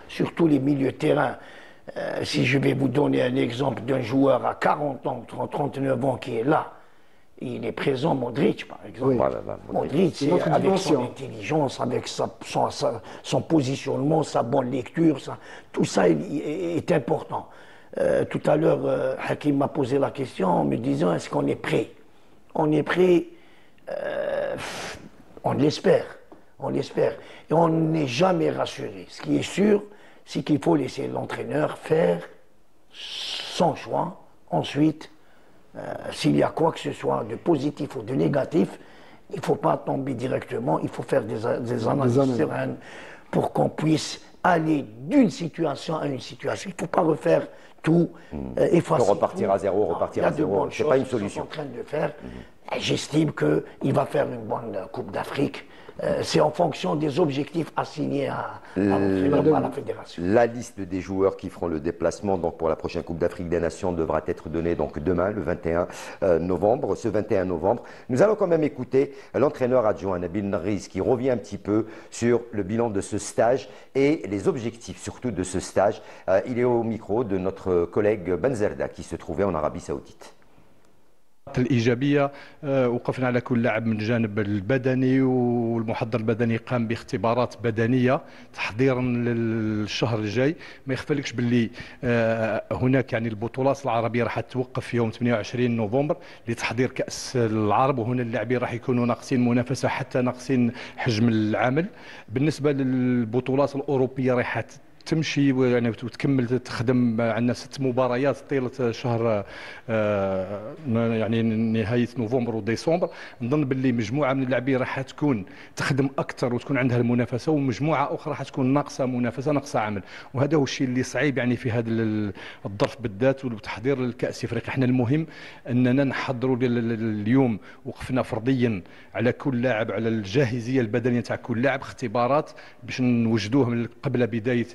surtout les milieux de terrain. Si je vais vous donner un exemple d'un joueur à 40 ans, 39 ans qui est là, il est présent, Modric par exemple. Oui. Modric, avec son intelligence, avec son positionnement, sa bonne lecture, tout ça est important. Tout à l'heure, Hakim m'a posé la question en me disant, est-ce qu'on est prêt? On est prêt, on l'espère. Et on n'est jamais rassuré. Ce qui est sûr, c'est qu'il faut laisser l'entraîneur faire son choix. Ensuite, s'il y a quoi que ce soit de positif ou de négatif, il ne faut pas tomber directement, il faut faire des analyses sereines pour qu'on puisse aller d'une situation à une situation. Il ne faut pas refaire tout, effacer tout. Repartir à zéro, ce n'est pas une solution. En train de faire. J'estime qu'il va faire une bonne Coupe d'Afrique. C'est en fonction des objectifs assignés à la fédération. La liste des joueurs qui feront le déplacement donc pour la prochaine Coupe d'Afrique des Nations devra être donnée donc demain, le 21 novembre. Ce 21 novembre, nous allons quand même écouter l'entraîneur adjoint Nabil Nriz qui revient un petit peu sur le bilan de ce stage et les objectifs surtout de ce stage. Il est au micro de notre collègue Benzerda qui se trouvait en Arabie Saoudite. الإيجابية وقفنا على كل لاعب من الجانب البدني والمحضر البدني قام باختبارات بدنية تحضيرا للشهر الجاي. ما يخفلكش باللي هناك يعني البطولات العربية راح توقف في يوم 28 نوفمبر لتحضير كأس العرب وهنا اللاعبين راح يكونوا ناقصين منافسة حتى ناقصين حجم العمل. بالنسبة للبطولات الأوروبية راح تمشي يعني وتكمل تخدم. عندنا 6 مباريات طيله شهر يعني نهايه نوفمبر وديسمبر. نظن باللي مجموعه من اللاعبين راح تكون تخدم اكثر وتكون عندها المنافسه، ومجموعه اخرى راح تكون ناقصه منافسه ناقصه عمل. وهذا هو الشيء اللي صعيب يعني في هذا الظرف بالذات والتحضير للكاس افريقيا. احنا المهم اننا نحضروا اليوم، وقفنا فرديا على كل لاعب على الجاهزيه البدنيه تاع كل لاعب، اختبارات باش نوجدوه قبل بدايه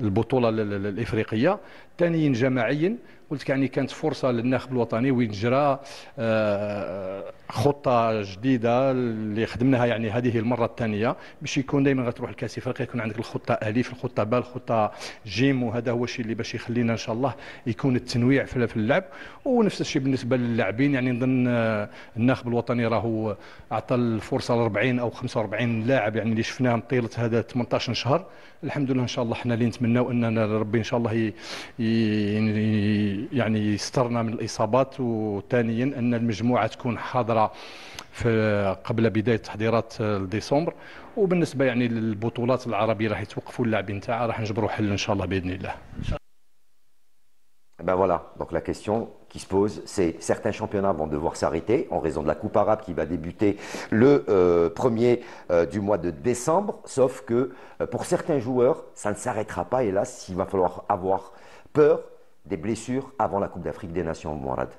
البطوله الافريقيه. ثانيا جماعيا قلت لك يعني كانت فرصه للناخب الوطني وين جرى خطه جديده اللي خدمناها يعني هذه المره الثانيه باش يكون دائما غتروح الكاس افريقيا يكون عندك الخطه الف، الخطه ب، الخطه جيم. وهذا هو الشيء اللي باش يخلينا ان شاء الله يكون التنويع في اللعب. ونفس الشيء بالنسبه للاعبين، يعني نظن الناخب الوطني راهو اعطى الفرصه ل 40 او 45 لاعب يعني اللي شفناهم طيله هذا 18 شهر. الحمد لله ان شاء الله احنا اللي نتمناو اننا ربي ان شاء الله يعني يسترنا من الاصابات. وثانيا ان المجموعه تكون حاضره في قبل بدايه تحضيرات ديسمبر. وبالنسبه يعني للبطولات العربيه راح يتوقفوا اللاعبين تاعها، راح نجبروا حل ان شاء الله باذن الله. Ben voilà, donc la question qui se pose, c'est certains championnats vont devoir s'arrêter en raison de la Coupe arabe qui va débuter le 1er du mois de décembre, sauf que pour certains joueurs, ça ne s'arrêtera pas, hélas, il va falloir avoir peur des blessures avant la Coupe d'Afrique des Nations, Mourad.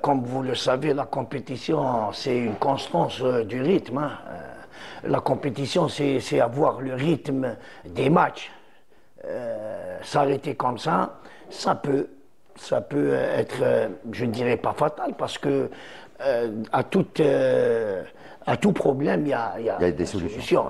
Comme vous le savez, la compétition, c'est une constance du rythme. Hein. La compétition, c'est avoir le rythme des matchs. S'arrêter comme ça, ça peut être, je ne dirais pas fatal, parce que à tout problème, il y a des solutions.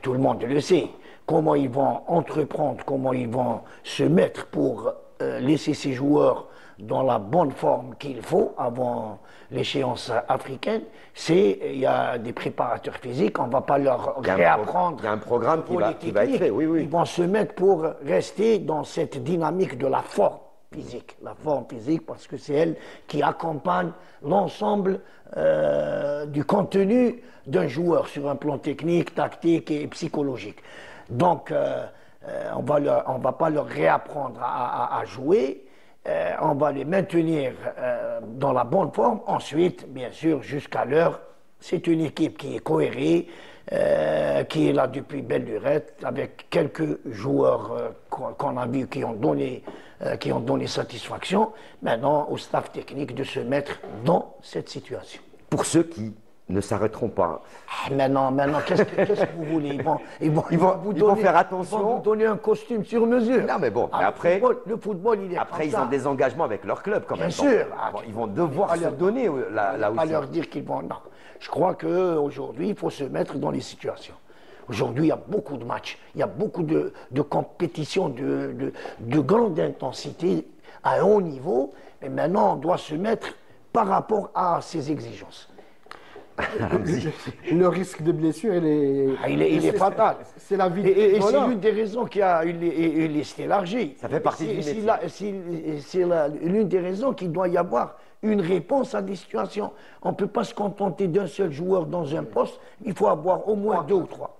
Tout le monde le sait. Comment ils vont entreprendre, comment ils vont se mettre pour laisser ces joueurs dans la bonne forme qu'il faut avant l'échéance africaine, il y a des préparateurs physiques, on ne va pas leur réapprendre. Il y a un programme qui va être fait, oui, oui. Ils vont se mettre pour rester dans cette dynamique de la forme physique. La forme physique, parce que c'est elle qui accompagne l'ensemble du contenu d'un joueur sur un plan technique, tactique et psychologique. Donc, on va pas leur réapprendre à jouer. On va les maintenir dans la bonne forme. Ensuite, bien sûr, jusqu'à l'heure, c'est une équipe qui est cohérée, qui est là depuis belle lurette, avec quelques joueurs qu'on a vus qui ont donné satisfaction. Maintenant, au staff technique de se mettre dans cette situation. Pour ceux qui ne s'arrêteront pas. Maintenant, qu'est-ce que vous voulez? Ils vont faire attention. Ils vont vous donner un costume sur mesure. Non, mais bon, après, le football, il est après, ils ont des engagements avec leur club quand même. Bien sûr. Ils vont devoir se donner là aussi. Pas leur dire qu'ils vont. Non. Je crois qu'aujourd'hui, il faut se mettre dans les situations. Aujourd'hui, il y a beaucoup de matchs, il y a beaucoup de compétitions de grande intensité à un haut niveau. Et maintenant, on doit se mettre par rapport à ces exigences. Le risque de blessure, il est fatal. C'est la vie. Et c'est l'une des raisons qui a eu liste élargie. Ça fait partie du métier. C'est l'une des raisons qu'il doit y avoir une réponse à des situations. On ne peut pas se contenter d'un seul joueur dans un poste. Il faut avoir au moins 2 ou 3.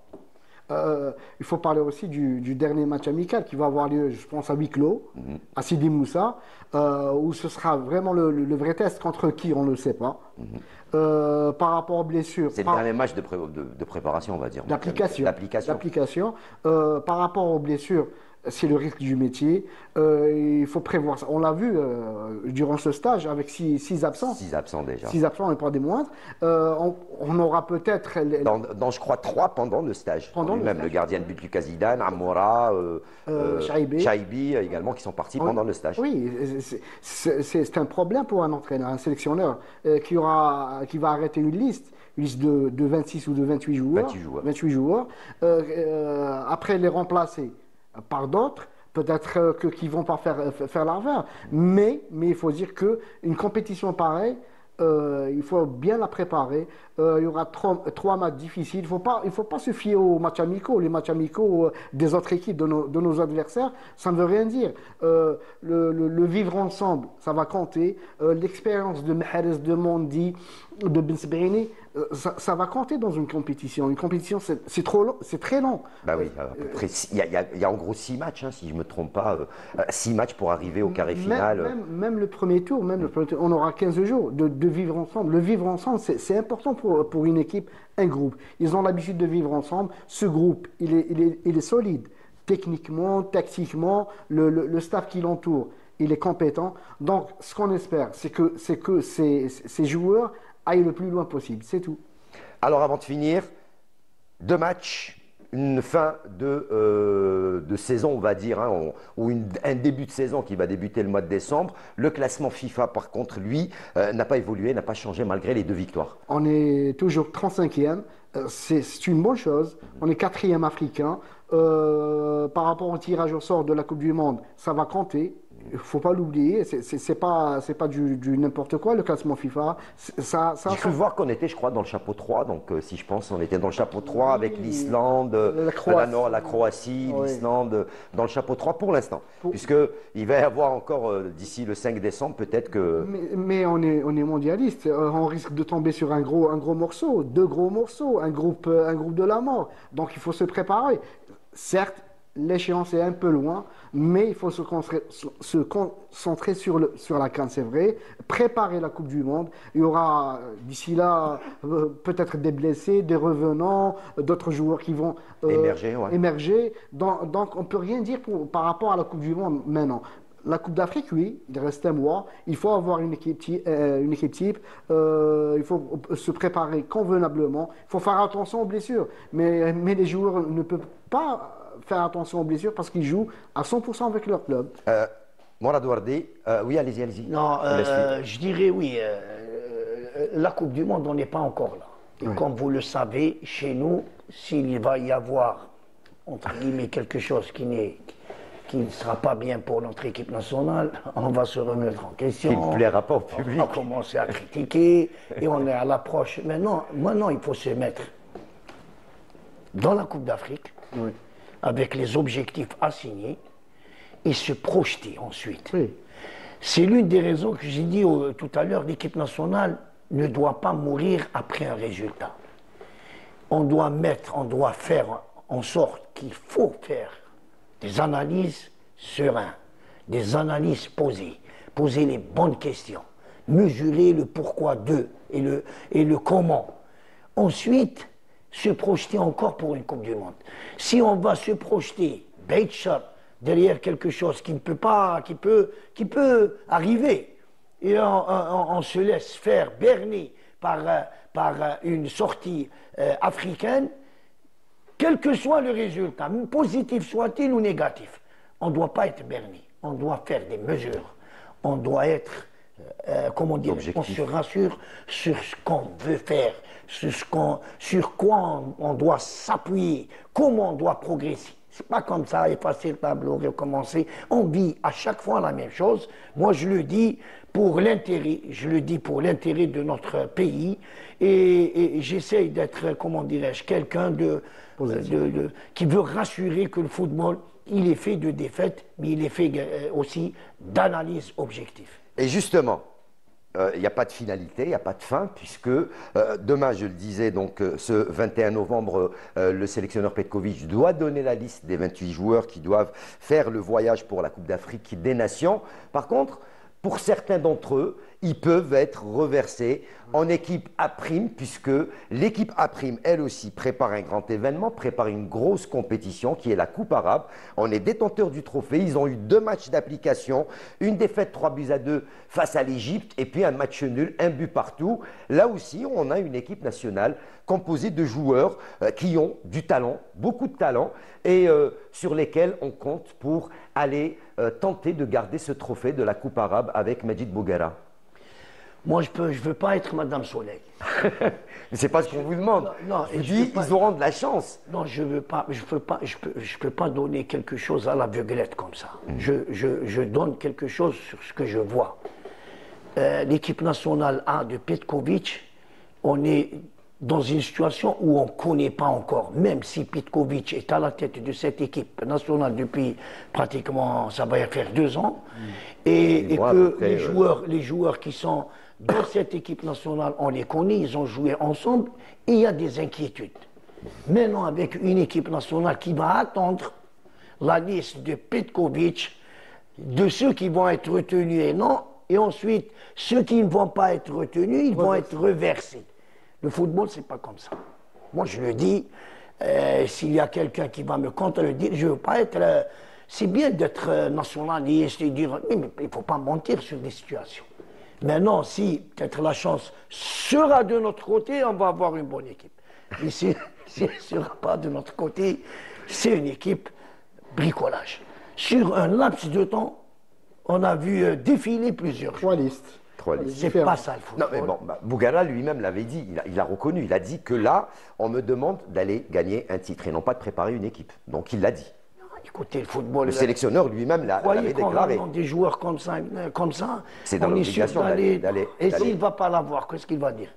Il faut parler aussi du dernier match amical qui va avoir lieu, je pense, à huis clos, à Sidi Moussa, où ce sera vraiment le vrai test contre qui, on ne le sait pas. Par rapport aux blessures. C'est le dernier match de préparation, on va dire. D'application. Par rapport aux blessures, c'est le risque du métier. Il faut prévoir ça. On l'a vu durant ce stage avec 6 absents. 6 absents déjà. 6 absents et pas des moindres. On aura peut-être... Dans, je crois, 3 pendant le stage. Même le gardien de but Lucas Zidane, Amoura, Chaibi également qui sont partis pendant le stage. Oui, c'est un problème pour un entraîneur, un sélectionneur qui va arrêter une liste de 26 ou de 28 joueurs. 28 joueurs. Après les remplacer par d'autres, peut-être qui vont pas faire l'affaire. Mais il faut dire qu'une compétition pareille, il faut bien la préparer. Il y aura 3 matchs difficiles. Il faut pas se fier aux matchs amicaux. Les matchs amicaux des autres équipes, de nos adversaires, ça ne veut rien dire. Le vivre ensemble, ça va compter. L'expérience de Mahrez, de Mondi, de Ben Sebaini, ça va compter dans une compétition. Une compétition, c'est trop long, c'est très long. Bah oui, à peu près. Il y a en gros 6 matchs, hein, si je ne me trompe pas. 6 matchs pour arriver au carré final. Même le premier tour, on aura 15 jours de vivre ensemble. Le vivre ensemble, c'est important pour une équipe, un groupe. Ils ont l'habitude de vivre ensemble. Ce groupe, il est solide. Techniquement, tactiquement, le staff qui l'entoure, il est compétent. Donc, ce qu'on espère, c'est que ces joueurs aillent le plus loin possible. C'est tout. Alors, avant de finir, 2 matchs, une fin de saison, on va dire, hein, ou un début de saison qui va débuter le mois de décembre. Le classement FIFA, par contre, lui, n'a pas évolué, n'a pas changé malgré les 2 victoires. On est toujours 35e. C'est une bonne chose. On est 4e africain. Par rapport au tirage au sort de la Coupe du Monde, ça va compter. Il ne faut pas l'oublier. C'est pas du n'importe quoi, le classement FIFA. J'ai cru voir qu'on était, je crois, dans le chapeau 3. Donc, si je pense, on était dans le chapeau 3 avec l'Islande, la Croatie, l'Islande, dans le chapeau 3 pour l'instant. Puisqu'il va y avoir encore, d'ici le 5 décembre, peut-être que... Mais on est mondialiste. On risque de tomber sur un gros morceau, 2 gros morceaux, un groupe de la mort. Donc, il faut se préparer. Certes, l'échéance est un peu loin, mais il faut se concentrer sur la CAN, c'est vrai. Préparer la Coupe du Monde. Il y aura d'ici là peut-être des blessés, des revenants, d'autres joueurs qui vont émerger. Donc on ne peut rien dire par rapport à la Coupe du Monde maintenant. La Coupe d'Afrique, oui, il reste un mois. Il faut avoir une équipe type. Il faut se préparer convenablement. Il faut faire attention aux blessures. Mais les joueurs ne peuvent pas faire attention aux blessures parce qu'ils jouent à 100% avec leur club. Mourad Ouardi, oui, allez-y. Non, je dirais oui. La Coupe du Monde, on n'est pas encore là. Et oui. Comme vous le savez, chez nous, s'il va y avoir, entre guillemets, quelque chose qui ne sera pas bien pour notre équipe nationale, on va se remettre en question. Qui ne plaira pas au public. On va commencer à critiquer et on est à l'approche. Maintenant, il faut se mettre dans la Coupe d'Afrique, oui, avec les objectifs assignés et se projeter ensuite. Oui. C'est l'une des raisons que j'ai dit tout à l'heure, l'équipe nationale ne doit pas mourir après un résultat. On doit faire en sorte qu'il faut faire des analyses sereines, des analyses posées, poser les bonnes questions, mesurer le pourquoi d'eux et le comment. Ensuite, se projeter encore pour une Coupe du Monde. Si on va se projeter, derrière quelque chose qui peut arriver, et on se laisse faire berner par une sortie africaine, quel que soit le résultat, positif soit-il ou négatif, on ne doit pas être berné. On doit faire des mesures. On doit être, comment dire, on se rassure sur ce qu'on veut faire, sur quoi on doit s'appuyer, comment on doit progresser. C'est pas comme ça, effacer le tableau, recommencer. On vit à chaque fois la même chose. Moi, je le dis pour l'intérêt, de notre pays, et j'essaye d'être, comment dirais-je, quelqu'un qui veut rassurer que le football, il est fait de défaites, mais il est fait aussi d'analyse objective. Et justement, il n'y a pas de finalité, il n'y a pas de fin, puisque demain, je le disais, donc ce 21 novembre, le sélectionneur Petkovic doit donner la liste des 28 joueurs qui doivent faire le voyage pour la Coupe d'Afrique des Nations. Par contre, pour certains d'entre eux, ils peuvent être reversés en équipe A', puisque l'équipe A', elle aussi, prépare un grand événement, prépare une grosse compétition qui est la Coupe arabe. On est détenteur du trophée. Ils ont eu 2 matchs d'application, une défaite 3-2 face à l'Égypte et puis un match nul, 1 but partout. Là aussi, on a une équipe nationale composée de joueurs qui ont du talent, beaucoup de talent, et sur lesquels on compte pour aller tenter de garder ce trophée de la Coupe arabe avec Majid Bouguera. Moi, je veux pas être Madame Soleil. Mais c'est pas ce qu'on vous demande. Non, je dis, ils auront de la chance. Non, je peux pas donner quelque chose à l'aveuglette comme ça. Je donne quelque chose sur ce que je vois. L'équipe nationale A de Petkovic, on est dans une situation où on ne connaît pas encore, même si Petkovic est à la tête de cette équipe nationale depuis pratiquement, ça va faire 2 ans, et que les joueurs qui sont dans cette équipe nationale, on les connaît, ils ont joué ensemble, et il y a des inquiétudes. Maintenant, avec une équipe nationale qui va attendre la liste de Petkovic, de ceux qui vont être retenus et non, et ensuite, ceux qui ne vont pas être retenus, ils vont être reversés. Le football, c'est pas comme ça. Moi, je le dis, s'il y a quelqu'un qui va me contredire, je ne veux pas être... c'est bien d'être nationaliste et dire... Mais il ne faut pas mentir sur des situations. Maintenant, si peut-être la chance sera de notre côté, on va avoir une bonne équipe. Mais si elle ne sera pas de notre côté, c'est une équipe bricolage. Sur un laps de temps, on a vu défiler plusieurs trois listes. C'est pas ça le football. Non, mais bon, Bougara lui-même l'avait dit, il a reconnu, il a dit que là, on me demande d'aller gagner un titre et non pas de préparer une équipe. Donc il l'a dit. Écoutez, le football. Le sélectionneur lui-même l'avait déclaré. Des joueurs comme ça, c'est dans l'obligation d'aller. Et s'il ne va pas l'avoir, qu'est-ce qu'il va dire?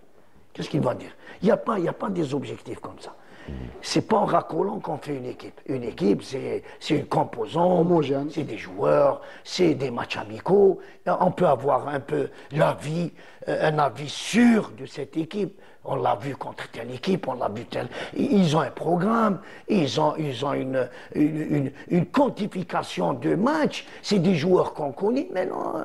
Qu'est-ce qu'il va dire? Il n'y a pas des objectifs comme ça. C'est pas en racolant qu'on fait une équipe. Une équipe, c'est une composante, homogène. C'est des joueurs, c'est des matchs amicaux. On peut avoir un peu un avis sûr de cette équipe. On l'a vu contre telle équipe, on l'a vu telle. Ils ont un programme, ils ont une quantification de matchs. C'est des joueurs qu'on connaît. Mais non,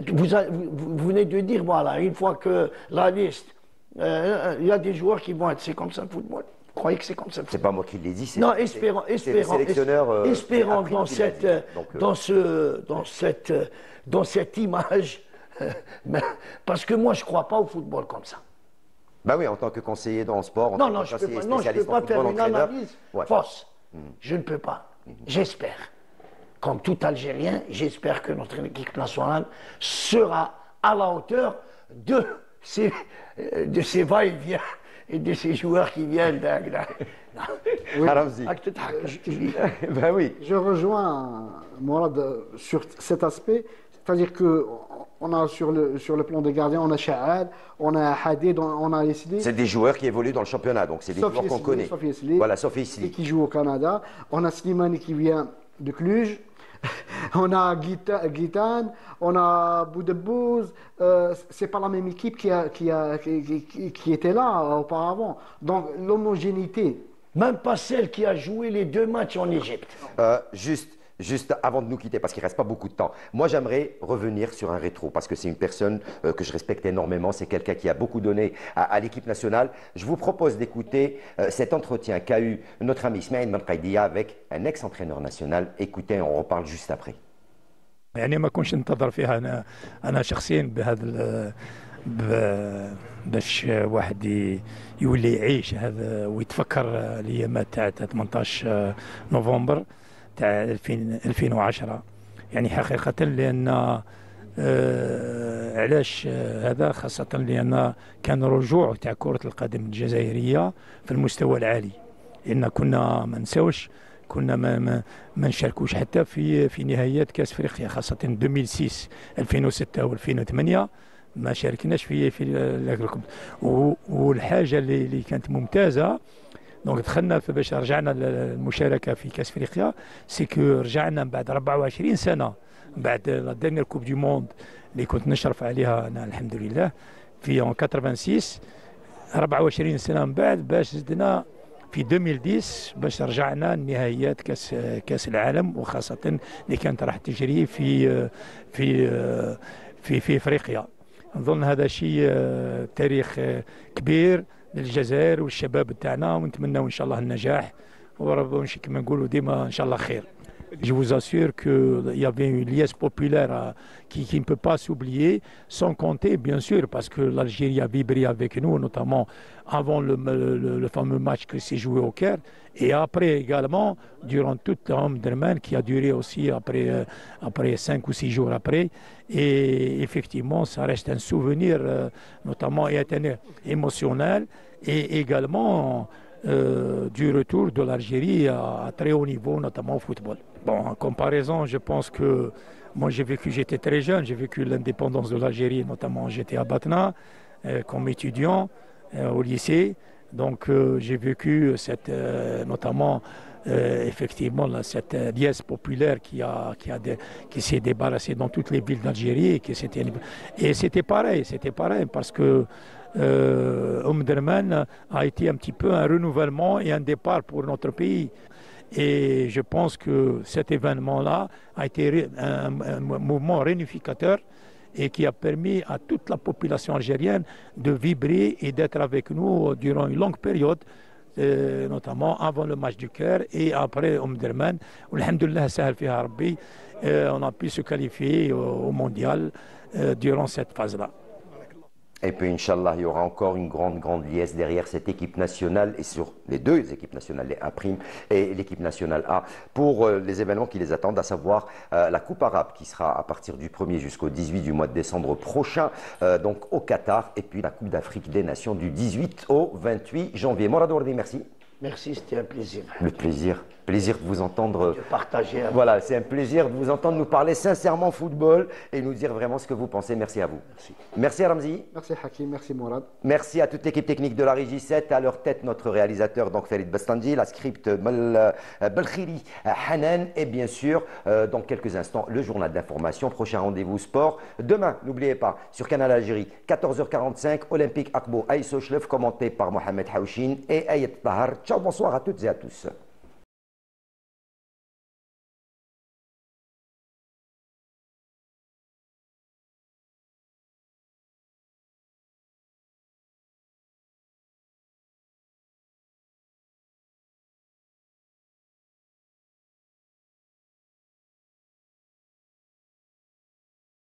vous venez de dire, voilà, une fois que la liste, il y a des joueurs qui vont être, c'est comme ça le football. Vous croyez que c'est comme ça? C'est pas moi qui l'ai dit, c'est non, le sélectionneur. Espérons dans cette image, parce que moi je ne crois pas au football comme ça. Ben oui, en tant que conseiller dans le sport, non, je ne peux pas faire une analyse fausse. Je ne peux pas. J'espère, comme tout Algérien, j'espère que notre équipe nationale sera à la hauteur de ces va-et-vient et de ces joueurs qui viennent Ben oui. Je rejoins Mourad sur cet aspect, c'est-à-dire que on a sur le plan des gardiens, on a Chaad, on a Hadid, on a Isli. C'est des joueurs qui évoluent dans le championnat, donc c'est des joueurs qu'on connaît. Voilà, sauf Isli. Et qui joue au Canada. On a Slimani qui vient de Cluj. On a Guitane, on a Boudebouz, c'est pas la même équipe qui était là auparavant. Donc l'homogénéité. Même pas celle qui a joué les 2 matchs en Égypte. Juste avant de nous quitter, parce qu'il ne reste pas beaucoup de temps, moi j'aimerais revenir sur un rétro, parce que c'est une personne que je respecte énormément, c'est quelqu'un qui a beaucoup donné à l'équipe nationale. Je vous propose d'écouter cet entretien qu'a eu notre ami Ismaël Benqaïdia avec un ex-entraîneur national. Écoutez, on reparle juste après. يعني ما كنتش ننتظر فيها أنا شخصيا بهذا باش واحد يولي يعيش هذا ويتفكر الأيامات تاع 18 نوفمبر تاع 2010 يعني حقيقة لأن علاش هذا خاصة لأن كان رجوع تاع كرة القدم الجزائرية في المستوى العالي لأن كنا ما نساوش كنا ما نشاركوش حتى في نهائيات كأس أفريقيا خاصة 2006 2006 و2008 ما شاركناش في الكوب والحاجة اللي كانت ممتازة دونك دخلنا باش رجعنا للمشاركه في كاس افريقيا سيكو رجعنا بعد 24 سنه بعد لا ديرنيير كوب دو موند اللي كنت نشرف عليها انا الحمد لله في 86 24 سنه من بعد باش زدنا في 2010 باش رجعنا لنهائيات كاس العالم وخاصه اللي كانت راح تجري في افريقيا. نظن هذا شيء تاريخ كبير للجزائر والشباب تاعنا ونتمناو ان شاء الله النجاح وربنا كما نقولوا ديما ان شاء الله خير. Je vous assure qu'il y avait une liesse populaire qui ne peut pas s'oublier, sans compter bien sûr, parce que l'Algérie a vibré avec nous, notamment avant le fameux match qui s'est joué au Caire, et après également, durant toute l'Omdurman qui a duré aussi après 5 ou 6 jours après. Et effectivement, ça reste un souvenir, notamment émotionnel, et également du retour de l'Algérie à très haut niveau, notamment au football. Bon, en comparaison, je pense que moi j'étais très jeune, j'ai vécu l'indépendance de l'Algérie, notamment j'étais à Batna comme étudiant. au lycée. Donc j'ai vécu notamment effectivement cette liesse populaire qui s'est débarrassée dans toutes les villes d'Algérie. Et c'était pareil parce que Derman a été un petit peu un renouvellement et un départ pour notre pays. Et je pense que cet événement-là a été un mouvement réunificateur et qui a permis à toute la population algérienne de vibrer et d'être avec nous durant une longue période, notamment avant le match du Caire et après Derman. Alhamdulillah, on a pu se qualifier au mondial durant cette phase-là. Et puis, Inch'Allah, il y aura encore une grande liesse derrière cette équipe nationale et sur les deux équipes nationales, les A' et l'équipe nationale A, pour les événements qui les attendent, à savoir la Coupe arabe qui sera à partir du 1er jusqu'au 18 du mois de décembre prochain, donc au Qatar, et puis la Coupe d'Afrique des Nations du 18 au 28 janvier. Morad Ouardi, merci. Merci, c'était un plaisir. Le plaisir de vous entendre. De partager. Voilà, c'est un plaisir de vous entendre nous parler sincèrement football et nous dire vraiment ce que vous pensez. Merci à vous. Merci à Ramzi. Merci Hakim, merci Mourad. Merci à toute l'équipe technique de la Régie 7, à leur tête notre réalisateur donc Farid Bastandi, la script Belkhiri Hanan et bien sûr dans quelques instants le journal d'information. Prochain rendez-vous sport. Demain, n'oubliez pas, sur Canal Algérie, 14h45, Olympique Akbo Aïsso Chlef, commenté par Mohamed Haouchine et Ayet Tahar. Ciao, bonsoir à toutes et à tous.